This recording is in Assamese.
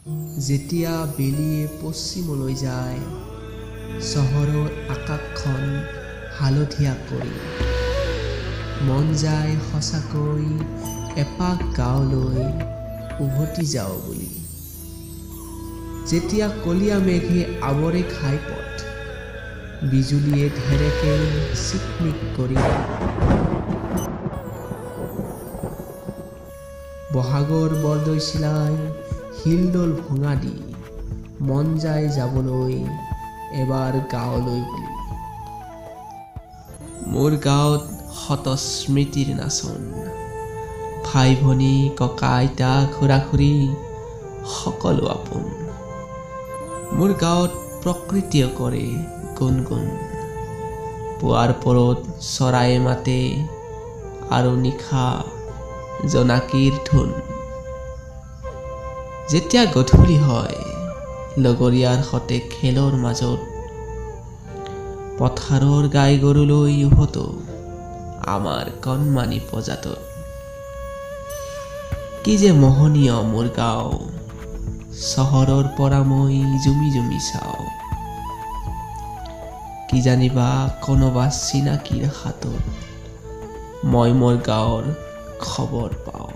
যেতিয়া বেলিয়ে পশ্চিমলৈ যায়, চহৰৰ আকাশখন হালধীয়া কৰি মন যায় সঁচাকৈ এপাক গাঁৱলৈ উভতি যাওঁ বুলি। যেতিয়া কলীয়া মেঘে আৱৰে ঘাইপথ, বিজুলীয়ে ঢেৰেকে চিকমিক কৰি বহাগৰ বৰদৈচিলাই শিলডল ভঙা দি মন যায় যাবলৈ এবাৰ গাঁৱলৈ বুলি। মোৰ গাঁৱত শত স্মৃতিৰ নাচন, ভাই ভনী ককা আইতা খুৰা খুৰী সকলো আপোন। মোৰ গাঁৱত প্ৰকৃতিয়ে কৰে গুণগুণ, পুৱাৰ পৰত চৰায়ে মাতে আৰু নিশা জোনাকীৰ ধুন। যেতিয়া গধূলি হয়, লগৰীয়াৰ সতে খেলৰ মাজত পথাৰৰ গাই গৰুলৈ উভতো আমাৰ কণমানি প্ৰজাতত। কি যে মোহনীয় মোৰ গাঁও, চহৰৰ পৰা মই জুমি জুমি চাওঁ। কি জানিবা কোনোবা চিনাকিৰ হাতত মই মোৰ গাঁৱৰ খবৰ পাওঁ।